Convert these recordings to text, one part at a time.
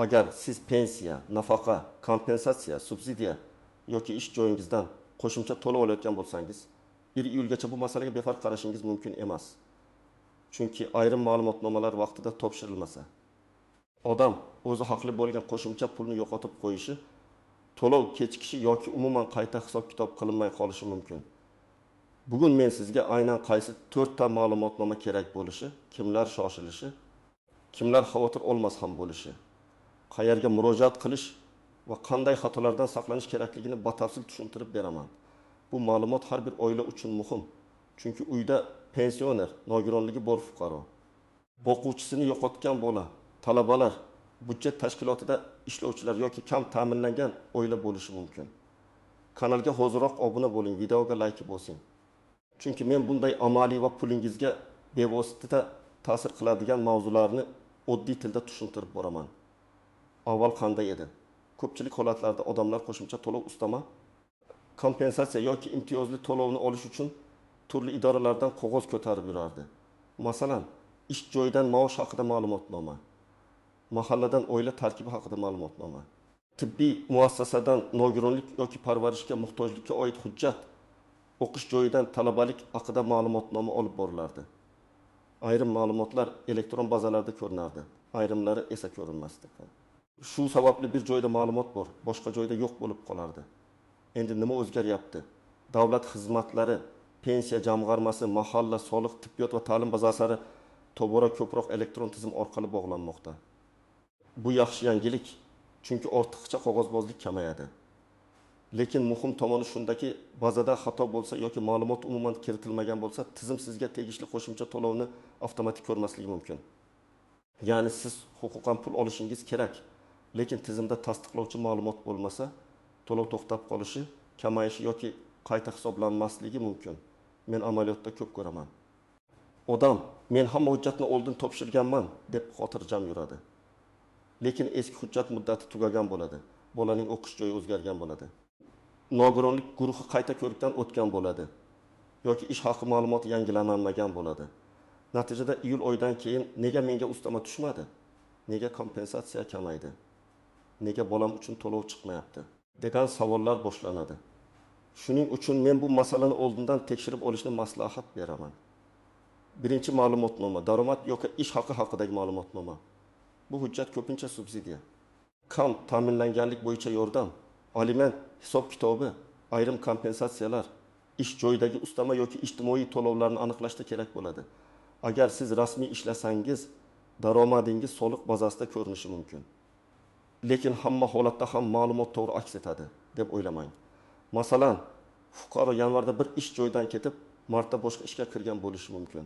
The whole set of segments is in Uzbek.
Agar siz pensiya, nafaqa, kompensatsiya, subsidiya yoki ish joyingizdan qo'shimcha to'lov olayotgan bo'lsangiz, 1 iyulgacha bu masalaga befarq qarashingiz mumkin emas. Chunki ayrim ma'lumotnomalar vaqtida topshirilmasa, odam o'zi haqli bo'lgan qo'shimcha pulni yo'qotib qo'yishi, to'lov kechikishi yoki umuman qayta hisob-kitob qilinmay qolishi mumkin. Bugun men sizga aynan qaysi 4 ta ma'lumotnoma kerak bo'lishi, kimlar shoshilishi, kimlar xavotir olmas ham bo'lishi, qayerga murojaat qilish va qanday xatolardan saqlanish kerakligini batafsil tushuntirib beraman. Bu ma'lumot har bir oila uchun muhim. Chunki uyda pensioner, nogironligi bor fuqaro, o'quvchisini yo'qotgan bola, talabalar, budjet tashkilotida ishlovchilar yoki kam ta'minlangan oila bo'lishi mumkin. Kanalga hozirroq obuna bo'ling, videoga like bosing. Chunki men bunday amaliy va pulingizga bevosita ta'sir qiladigan mavzularni oddiy tilda tushuntirib boraman. Avval qanday edi? Ko'pchilik holatlarda odamlar qo'shimcha to'lov ustama, kompensatsiya yoki imtiyozli to'lovni olish uchun turli idoralardan qog'oz ko'tarib yurardi. Masalan, ish joyidan maosh haqida ma'lumotnoma, mahalladan oila tarkibi haqida ma'lumotnoma, tibbiy muassasadan nogironlik yoki parvarishga muhtojlikka oid hujjat, o'qish joyidan talabalik haqida ma'lumotnoma olib borilardi. Ayrim ma'lumotlar elektron bazalarda ko'rinardi, ayrimlari esa ko'rinmasdi. Shu sababli bir joyda ma'lumot bor, boshqa joyda yo'q bo'lib qolardi. Endi nima o'zgaryapti? Davlat xizmatlari, pensiya jamg'armasi, mahalla, soliq, tibbiyot va ta'lim bazalari tobora ko'proq elektron tizim orqali bog'lanmoqda. Bu yaxshi yangilik, chunki ortiqcha qog'ozbozlik kamayadi. Lekin muhim tomoni shundaki, bazada xato bo'lsa yoki ma'lumot umuman kiritilmagan bo'lsa, tizim sizga tegishli qo'shimcha to'lovni avtomatik ko'rmasligi mumkin. Ya'ni siz huquqan pul olishingiz kerak, lekin tizimda tasdiqlovchi ma'lumot bo'lmasa, to'lov to'xtab qolishi, kamayishi yoki qayta hisoblanmasligi mumkin. Men amaliyotda ko'p ko'raman. Odam, men hamma hujjatni oldin topshirganman deb xotirjam yuradi. Lekin eski hujjat muddati tugagan bo'ladi. Bolaning o'qish joyi o'zgargan bo'ladi. Nogironlik guruhi qayta ko'rikdan o'tgan bo'ladi. Yoki ish haqi ma'lumoti yangilanmagan bo'ladi. Natijada iyul oyidan keyin nega menga ustama tushmadi? Nega kompensatsiya kamaydi? Nega bolam uchun to'lov chiqmayapti? degan savollar boshlanadi. Shuning uchun men bu masalani oldindan tekshirib olishni maslahat beraman. Birinchi ma'lumotnoma, daromad yoki ish haqi haqidagi ma'lumotnoma. Bu hujjat ko'pincha subsidiya, kam ta'minlanganlik bo'yicha yordam, aliment hisob-kitobi, ayrim kompensatsiyalar, ish joyidagi ustama yoki ijtimoiy to'lovlarni aniqlashda kerak bo'ladi. Agar siz rasmiy ishlasangiz, daromadingiz soliq bazasida ko'rinishi mumkin. Lekin hamma holatda ham ma'lumot to'g'ri aks etadi deb o'ylamang. Masalan, fuqaro yanvarda bir ish joyidan ketib, martda boshqa ishga kirgan bo'lishi mumkin.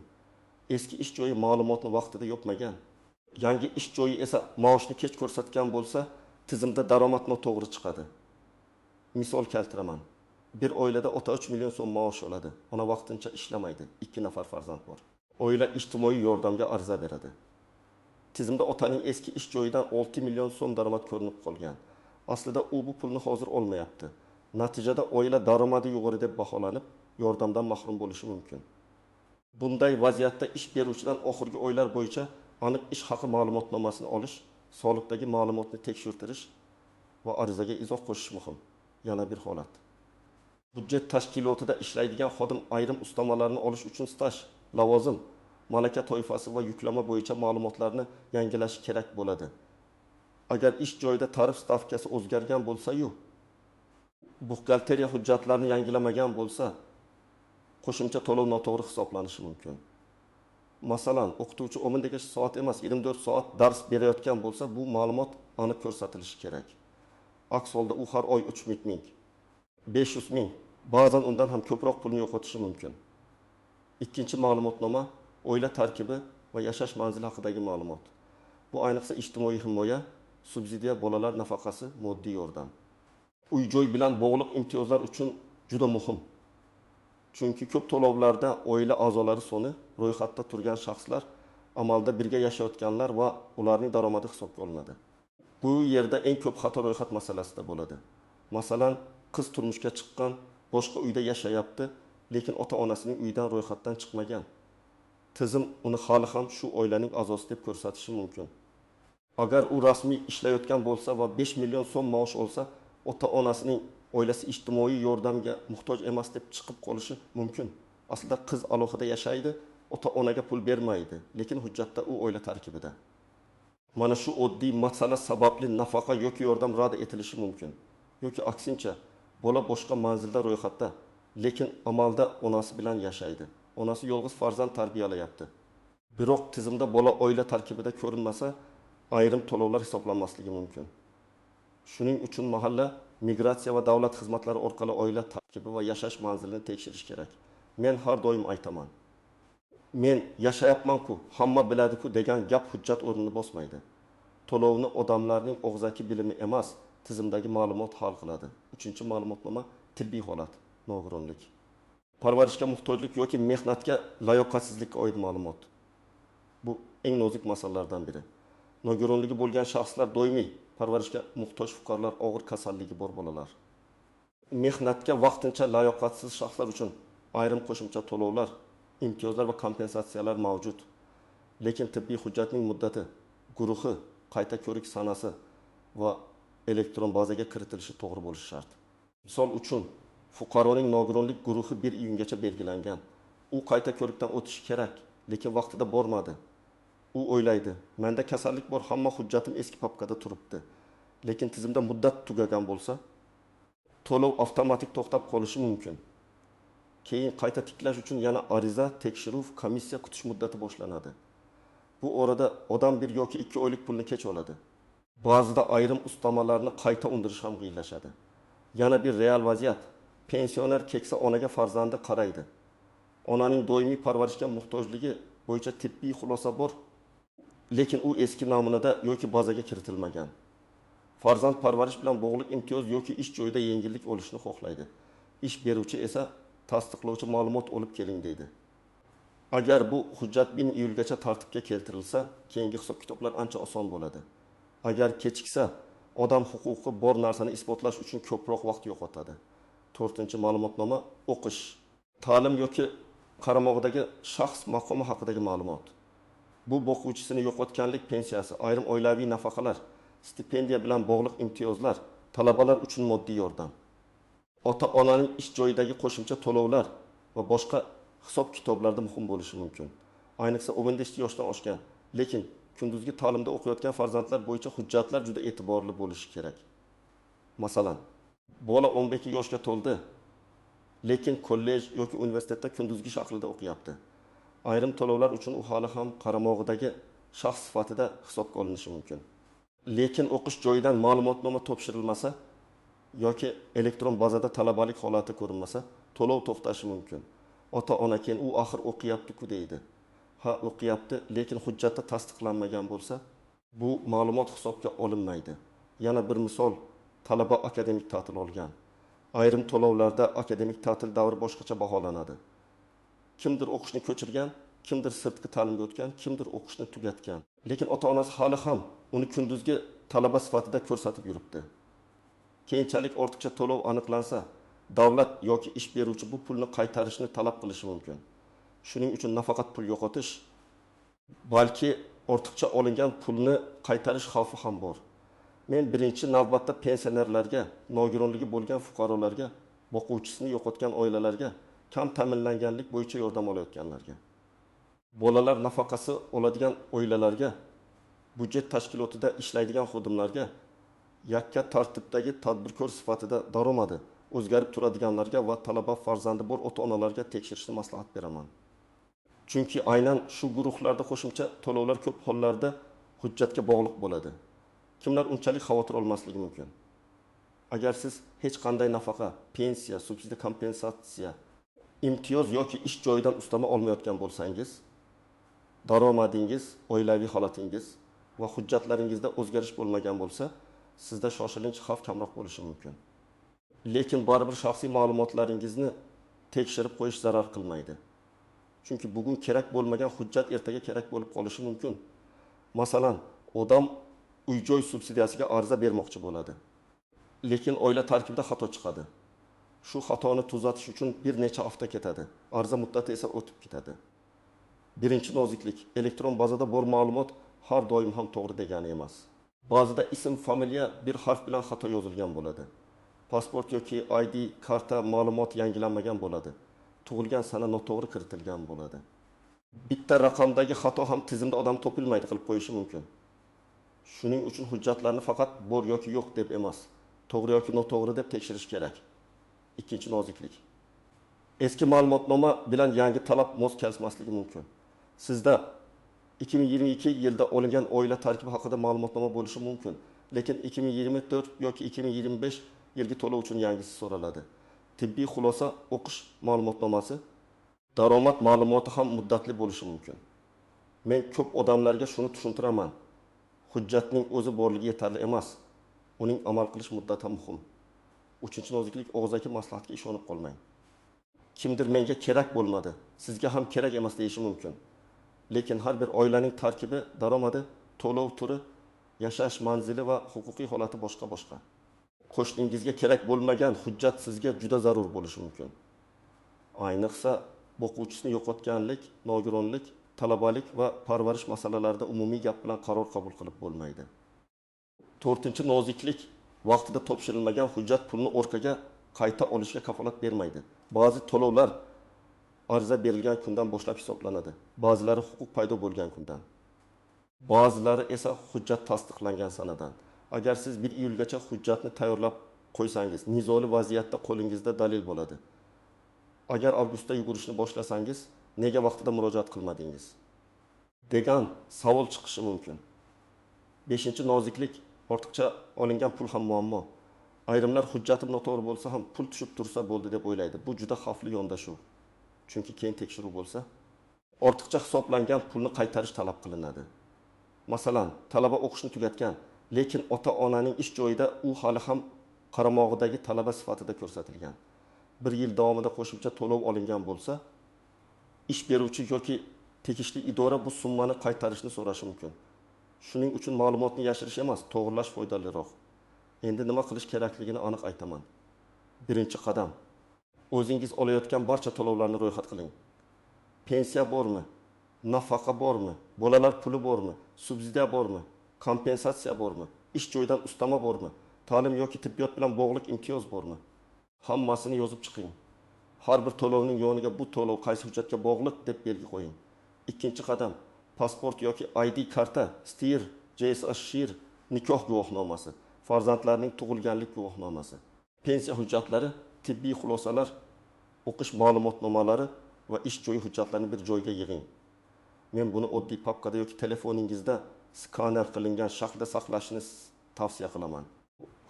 Eski ish joyi ma'lumotni vaqtida yopmagan. Yangi ish joyi esa maoshni kech ko'rsatgan bo'lsa, tizimda daromad noto'g'ri chiqadi. Misol keltiraman. Bir oilada ota 3 million so'm maosh oladi. Ona vaqtincha ishlamaydi. 2 nafar farzand bor. Oila ijtimoiy yordamga ariza beradi. Tizimda otaning eski ish joyidan 6 million so'm daromad ko'rinib qolgan. Aslida u bu pulni hozir olmayapti. Natijada oila daromadi yuqori deb baholanib, yordamdan mahrum bo'lishi mumkin. Bunday vaziyatda ish beruvchidan oxirgi oylar bo'yicha aniq ish haqi ma'lumotnomasini olish, soliqdagi ma'lumotni tekshirtirish va arizaga izoh qo'shish muhim. Yana bir holat. Budjet tashkilotida ishlaydigan xodim ayrim ustamalarni olish uchun staj, lavozim, malaka toifasi va yuklama bo'yicha ma'lumotlarni yangilash kerak bo'ladi. Agar ish joyida tarif stavkasi o'zgargan bo'lsa-yu, buxgalteriya hujjatlarini yangilamagan bo'lsa, qo'shimcha to'lov noto'g'ri hisoblanishi mumkin. Masalan, o'qituvchi 10 soat emas, 24 soat dars berayotgan bo'lsa, bu ma'lumot aniq ko'rsatilishi kerak. Aks holda u har oy 300 ming, 500 ming, ba'zan undan ham ko'proq pulni yo'qotishi mumkin. Ikkinchi ma'lumotnoma, oila tarkibi va yashash manzili haqidagi ma'lumot. Bu ayniqsa ijtimoiy himoya, subsidiya, bolalar nafaqasi, moddiy yordam. Uy-joy bilan bog'liq imtiyozlar uchun juda muhim. Chunki ko'p to'lovlarda oila a'zolari soni, ro'yxatda turgan shaxslar amalda birga yashayotganlar va ularning daromadi hisobga olinadi. Bu yerda eng ko'p xato ro'yxat masalasida bo'ladi. Masalan, qiz turmushga chiqqan, boshqa uyda yashayapti, lekin ota-onasining uyidan ro'yxatdan chiqmagan. Tizim uni hali ham shu oilaning a'zosi deb ko'rsatishi mumkin. Agar u rasmiy ishlayotgan bo'lsa va 5 million so'm maosh olsa, ota-onasining oilasi ijtimoiy yordamga muhtoj emas deb chiqib qolishi mumkin. Aslida qiz alohida yashaydi, ota-onaga pul bermaydi, lekin hujjatda u oila tarkibida. Mana shu oddiy masala sababli nafaqa yoki yordam rad etilishi mumkin. Yoki aksincha, bola boshqa manzilda ro'yxatda, lekin amalda onasi bilan yashaydi. Onasi yolg'iz farzand tarbiyalayapti. Biroq tizimda bola oila tarkibida ko'rinmasa, ayrim to'lovlar hisoblanmasligi mumkin. Shuning uchun mahalla migratsiya va davlat xizmatlari orqali oila tarkibi va yashash manzilini tekshirish kerak. Men har doim aytaman. Men yashayapman-ku, hamma biladi-ku degan gap hujjat o'rnini bosmaydi. To'lovni odamlarning og'zaki bilimi emas, tizimdagi ma'lumot hal qiladi. 3-ma'lumotnoma tibbiy holat, nogironlik. Parvarishga muhtojlik yoki mehnatga layoqatsizlikka oid ma'lumot. Bu eng nozik masalalardan biri. Nogironligi bo'lgan shaxslar doimiy, parvarishga muhtoj fuqarolar, og'ir kasalligi bor bolalar. Mehnatga vaqtincha layoqatsiz shaxslar uchun ayrim qo'shimcha to'lovlar, imtiyozlar va kompensatsiyalar mavjud. Lekin tibbiy hujjatning muddati, guruhi, qayta ko'rik sanasi va elektron bazaga kiritilishi to'g'ri bo'lishi shart. Misol uchun, fuqaroning nogironlik guruhi 1 iyungacha belgilangan. U qayta ko'rikdan o'tishi kerak, lekin vaqtida bormadi. U o'ylaydi, menda kasallik bor, hamma hujjatim eski papkada turibdi. Lekin tizimda muddat tugagan bo'lsa, to'lov avtomatik to'xtab qolishi mumkin. Keyin qayta tiklash uchun yana ariza, tekshiruv, komissiya kutish muddati boshlanadi. Bu orada odam 1 yoki 2 oylik pulni kech oladi. Ba'zida ayrim ustamalarni qayta undirish ham qiyinlashadi. Yana bir real vaziyat, pensioner keksa onaga farzandi qaraydi. Onaning doimiy parvarishga muhtojligi bo'yicha tibbiy xulosa bor, lekin u eski namunada yoki bazaga kiritilmagan. Farzand parvarish bilan bog'liq imtiyoz yoki ish joyida yengillik olishni xohlaydi. Ish beruvchi esa tasdiqlovchi ma'lumot olib keling deydi. Agar bu hujjat 1 iyulgacha tartibga keltirilsa, keyingi hisob-kitoblar ancha oson bo'ladi. Agar kechiksa, odam huquqi bor narsani isbotlash uchun ko'proq vaqt yo'qotadi. 4-ma'lumotnoma o'qish, ta'lim yoki qaramog'idagi shaxs maqomi haqidagi ma'lumot. Bu boquvchisini yo'qotganlik pensiyasi, ayrim oilaviy nafaqalar, stipendiya bilan bog'liq imtiyozlar, talabalar uchun moddiy yordam. Ota-onaning ish joyidagi qo'shimcha to'lovlar va boshqa hisob-kitoblarda muhim bo'lishi mumkin. Ayniqsa 15 yoshdan oshgan, lekin kunduzgi ta'limda o'qiyotgan farzandlar bo'yicha hujjatlar juda e'tiborli bo'lishi kerak. Masalan, bola 12 yoshga to'ldi, lekin kollej yoki universitetda kunduzgi shaklida o'qiyapti. Ayrim to'lovlar uchun u hali ham qaramog'idagi shaxs sifatida hisobga olinishi mumkin. Lekin o'qish joyidan ma'lumotnoma topshirilmasa yoki elektron bazada talabalik holati ko'rinmasa, to'lov to'xtashi mumkin. Ota-ona keyin u axir o'qiyapti-ku deydi. Ha, o'qiyapti, lekin hujjatda tasdiqlanmagan bo'lsa, bu ma'lumot hisobga olinmaydi. Yana bir misol, talaba akademik ta'til olgan. Ayrim to'lovlarda akademik ta'til davri boshqacha baholanadi. Kimdir o'qishni ko'chirgan, kimdir sirtqi ta'limga o'tgan, kimdir o'qishni tugatgan. Lekin ota-onasi hali ham uni kunduzgi talaba sifatida ko'rsatib yuribdi. Keyinchalik ortiqcha to'lov aniqlansa, davlat yoki ish beruvchi bu pulni qaytarishni talab qilishi mumkin. Shuning uchun nafaqat pul yo'qotish, balki ortiqcha olingan pulni qaytarish xavfi ham bor. Men birinchi navbatda pensionerlarga, nogironligi bo'lgan fuqarolarga, boquvchisini yo'qotgan oilalarga, kam ta'minlanganlik bo'yicha yordam olayotganlarga, bolalar nafaqasi oladigan oilalarga, budjet tashkilotida ishlaydigan xodimlarga, yakka tartibdagi tadbirkor sifatida daromadi o'zgarib turadiganlarga va talaba farzandi bor ota-onalarga tekshirishni maslahat beraman. Chunki aynan shu guruhlarda qo'shimcha to'lovlar ko'p hollarda hujjatga bog'liq bo'ladi. Kimlar unchalik xavotir olmasligi mumkin. Agar siz hech qanday nafaqa, pensiya, subsidiya, kompensatsiya, imtiyoz yoki ish joyidan ustama olmayotgan bo'lsangiz, daromadingiz, oilaviy holatingiz va hujjatlaringizda o'zgarish bo'lmagan bo'lsa, sizda shoshilinch xavf kamroq bo'lishi mumkin. Lekin baribir shaxsiy ma'lumotlaringizni tekshirib qo'yish zarar qilmaydi. Chunki bugun kerak bo'lmagan hujjat ertaga kerak bo'lib qolishi mumkin. Masalan, odam uy-joy subsidiyasiga ariza bermoqchi bo'ladi. Lekin oila tarkibida xato chiqadi. Shu xatoni tuzatish uchun bir necha hafta ketadi. Ariza muddati esa o'tib ketadi. Birinchi noziklik, elektron bazada bor ma'lumot har doim ham to'g'ri degani emas. Ba'zida ism, familiya bir harf bilan xato yozilgan bo'ladi. Pasport yoki ID karta ma'lumot yangilanmagan bo'ladi. Tug'ilgan sana noto'g'ri kiritilgan bo'ladi. Bitta raqamdagi xato ham tizimda odam topilmaydi qilib qo'yishi mumkin. Shuning uchun hujjatlarni faqat bor yoki yo'q deb emas, to'g'ri yoki noto'g'ri deb tekshirish kerak. Ikkinchi noziklik. Eski ma'lumotnoma bilan yangi talab mos kelmasligi mumkin. Sizda 2022 yilda olingan oila tarkibi haqida ma'lumotnoma bo'lishi mumkin, lekin 2024 yoki 2025 yilgi to'lov uchun yangisi so'raladi. Tibbiy xulosa o'qish ma'lumotnomasi, daromad ma'lumoti ham muddatli bo'lishi mumkin. Men ko'p odamlarga shuni tushuntiraman. Hujjatning o'zi borligi yetarli emas. Uning amal qilish muddati muhim. Uchinchi noziklik, og'zaki maslahatga ishonib qolmang. Kimdir menga kerak bo'lmadi, sizga ham kerak emas deyishi mumkin. Lekin har bir oilaning tarkibi, daromadi, to'lov turi, yashash manzili va huquqiy holati boshqa-boshqa. Qo'shningizga kerak bo'lmagan hujjat sizga juda zarur bo'lishi mumkin. Ayniqsa, o'quvchisini yo'qotganlik, nogironlik, talabalik va parvarish masalalarida umumiy gap bilan qaror qabul qilib bo'lmaydi. 4-chi noziklik, vaqtida topshirilmagan hujjat pulni orqaga qayta olishga kafolat bermaydi. Ba'zi to'lovlar ariza berilgan kundan boshlab hisoblanadi. Ba'zilari huquq paydo bo'lgan kundan. Ba'zilari esa hujjat tasdiqlangan sanadan. Agar siz 1 iyulgacha hujjatni tayyorlab qo'ysangiz, nizoli vaziyatda qo'lingizda dalil bo'ladi. Agar avgustda yugurishni boshlasangiz, nega vaqtida murojaat qilmadingiz degan savol chiqishi mumkin. 5-chi noziklik, ortiqcha olingan pul ham muammo. Ayrimlar hujjatim noto'g'ri bo'lsa ham pul tushib tursa bo'ldi deb o'ylaydi. Bu juda xavfli yondashuv. Chunki keyin tekshiruv bo'lsa, ortiqcha hisoblangan pulni qaytarish talab qilinadi. Masalan, talaba o'qishni tugatgan, lekin ota-onaning ish joyida u hali ham qaramog'idagi talaba sifatida ko'rsatilgan. 1 yil davomida qo'shimcha to'lov olingan bo'lsa, ish beruvchi yoki tegishli idora bu summani qaytarishni so'rashi mumkin. Shuning uchun ma'lumotni yashirish emas, to'g'rilash foydaliroq. Endi nima qilish kerakligini aniq aytaman. Birinchi qadam: o'zingiz olayotgan barcha to'lovlarni ro'yxat qiling. Pensiya bormi? Nafaqa bormi? Bolalar puli bormi? Subsidiya bormi? Kompensatsiya bormi? Ish joyidan ustama bormi? Ta'lim yoki tibbiyot bilan bog'liq imtiyoz bormi? Hammasini yozib chiqing. Har bir to'lovning yoniga bu to'lov qaysi hujjatga bog'liq deb belgi qo'ying. Ikkinchi qadam: pasport yoki ID karta, STIR, JSA SHIR, nikoh guvohnomasi, farzandlarning tug'ilganlik guvohnomasi, pensiya hujjatlari, tibbiy xulosalar, o'qish ma'lumotnomalari va ish joyi hujjatlarini bir joyga yig'ing. Men buni oddiy papkada yoki telefoningizda skaner qilingan shaklda saqlashni tavsiya qilaman.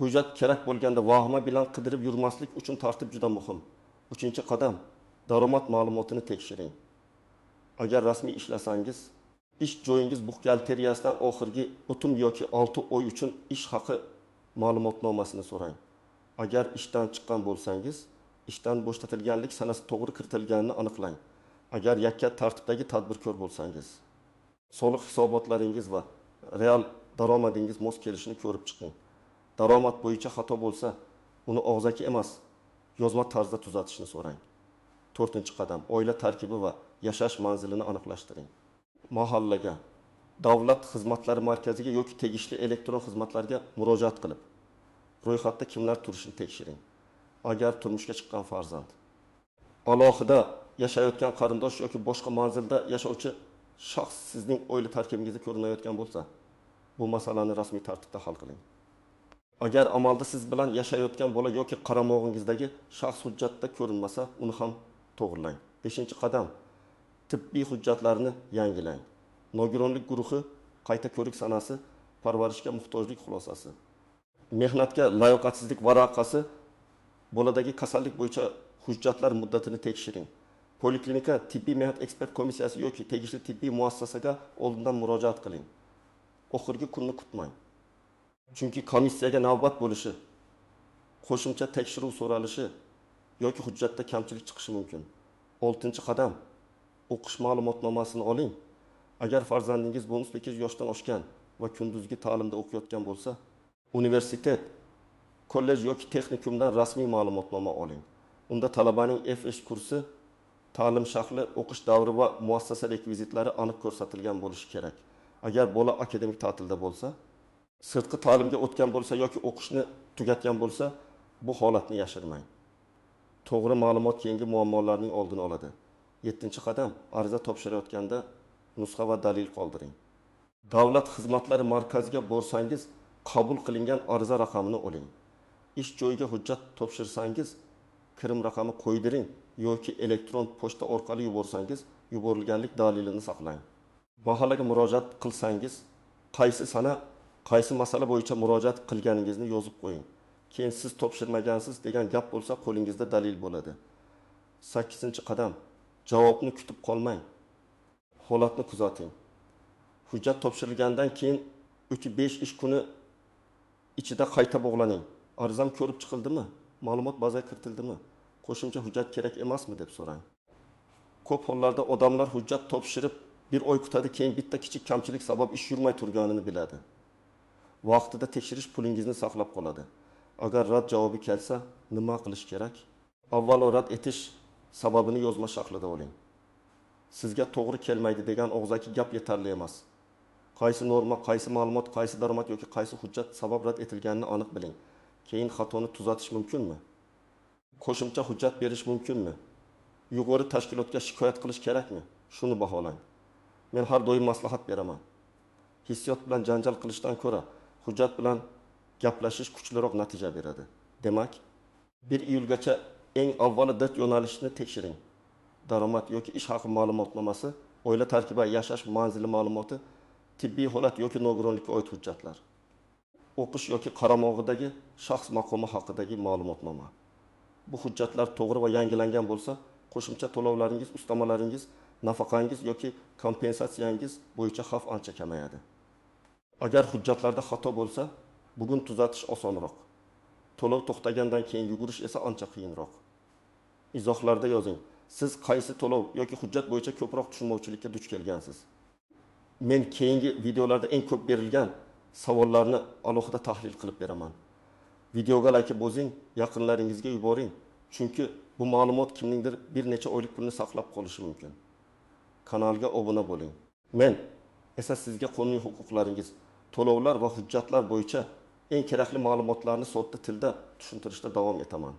Hujjat kerak bo'lganda vahima bilan qidirib yurmaslik uchun tartib juda muhim. 3-qadam: daromad ma'lumotini tekshiring. Agar rasmiy ishlasangiz, ish joyingiz buxgalteriyasidan oxirgi 3 yoki 6 oy uchun ish haqi ma'lumotnomasini so'rang. Agar ishdan chiqqan bo'lsangiz, ishdan bo'shatilganlik sanasi to'g'ri kiritilganini aniqlang. Agar yakka tartibdagi tadbirkor bo'lsangiz, soliq hisobotlaringiz va real daromadingiz mos kelishini ko'rib chiqing. Daromad bo'yicha xato bo'lsa, uni og'zaki emas, yozma tarzda tuzatishni so'rang. 4-qadam: oila tarkibi va yashash manzilini aniqlashtiring. Mahallaga, davlat xizmatlari markaziga yoki tegishli elektron xizmatlarga murojaat qilib, ro'yxatda kimlar turishini tekshiring. Agar turmushga chiqqan farzand, alohida yashayotgan qarindosh yoki boshqa manzilda yashovchi shaxs sizning oila tarkibingizda ko'rinayotgan bo'lsa, bu masalani rasmiy tartibda hal qiling. Agar amalda siz bilan yashayotgan bola yoki qaramog'ingizdagi shaxs hujjatda ko'rinmasa, uni ham to'g'rilang. 5-qadam: tibbiy hujjatlarni yangilang. Nogironlik guruhi, qayta ko'rik sanasi, parvarishga muhtojlik xulosasi, mehnatga layoqatsizlik varaqasi, boladagi kasallik bo'yicha hujjatlar muddatini tekshiring. Poliklinika, tibbiy mehnat ekspert komissiyasi yoki tegishli tibbiy muassasaga oldindan murojaat qiling. Oxirgi kunni kutmang. Chunki komissiyaga navbat bo'lishi, qo'shimcha tekshiruv so'ralishi yoki hujjatda kamchilik chiqishi mumkin. 6-qadam: o'qish ma'lumotnomasini oling. Agar farzandingiz 18 yoshdan oshgan va kunduzgi ta'limda o'qiyotgan bo'lsa, universitet, kollej yoki texnikumdan rasmiy ma'lumotnoma oling. Unda talabaning F.H. kursi, ta'lim shakli, o'qish davri va muassasa rekvizitlari aniq ko'rsatilgan bo'lishi kerak. Agar bola akademik ta'tilda bo'lsa, sirtqi ta'limga o'tgan bo'lsa yoki o'qishni tugatgan bo'lsa, bu holatni yashirmang. To'g'ri ma'lumot keyingi muammolarning oldini oladi. 7-qadam, ariza topshirayotganda nusxa va dalil qoldiring. Davlat xizmatlari markaziga borsangiz, qabul qilingan ariza raqamini oling. Ish joyiga hujjat topshirsangiz, kirim raqami qo'ydiring yoki elektron pochta orqali yuborsangiz, yuborilganlik dalilini saqlang. Baholaga murojaat qilsangiz, qaysi sana, qaysi masala bo'yicha murojaat qilganingizni yozib qo'ying. Keyin siz topshirmagansiz degan gap bo'lsa, qo'lingizda dalil bo'ladi. 8-qadam, javobni kutib qolmang. Holatni kuzating. Hujjat topshirilgandan keyin 3-5 ish kuni ichida qayta bog'laning. Arizam ko'rib chiqildimi? Ma'lumot bazasiga kiritildimi? Qo'shimcha hujjat kerak emasmi deb so'rang. Ko'p hollarda odamlar hujjat topshirib, bir oy kutadi, keyin bitta kichik kamchilik sabab ish yurmay turganini biladi. Vaqtida tekshirish pulingizni saqlab qoladi. Agar rad javobi kelsa, nima qilish kerak? Avvalo rad etish sababini yozma shaklida oling. Sizga to'g'ri kelmaydi degan og'zaki gap yetarli emas. Qaysi norma, qaysi ma'lumot, qaysi daromad yoki qaysi hujjat sabab rad etilganini aniq biling. Keyin xatoni tuzatish mumkinmi? Qo'shimcha hujjat berish mumkinmi? Yuqori tashkilotga shikoyat qilish kerakmi? Shuni baholang. Men har doim maslahat beraman. Hissiyot bilan janjal qilishdan ko'ra, hujjat bilan gaplashish kuchliroq natija beradi. Demak, 1 iyulgacha eng avvalo dard yo'nalishini tekshiring. Daromad yoki ish haqi ma'lumotnomasi, oila tarkibi, yashash manzili ma'lumoti, tibbiy holat yoki nogironlikka oid hujjatlar. O'qish yoki qaramog'idagi shaxs maqomi haqidagi ma'lumotnoma. Bu hujjatlar to'g'ri va yangilangan bo'lsa, qo'shimcha to'lovlaringiz, ustamalaringiz, nafaqangiz yoki kompensatsiyangiz bo'yicha xavf ancha kamayadi. Agar hujjatlarda xato bo'lsa, bugun tuzatish osonroq. To'lov to'xtagandan keyin yugurish esa ancha qiyinroq. Izohlarda yozing. Siz qaysi to'lov yoki hujjat bo'yicha ko'proq tushunmovchilikka duch kelgansiz? Men keyingi videolarda eng ko'p berilgan savollarni alohida tahlil qilib beraman. Videoga like bosing, yaqinlaringizga yuboring. Chunki bu ma'lumot kimningdir bir necha oylik pulni saqlab qolishi mumkin. Kanalga obuna bo'ling. Men esa sizga qonuniy huquqlaringiz, to'lovlar va hujjatlar bo'yicha eng kerakli ma'lumotlarni sodda tilda tushuntirishda davom etaman.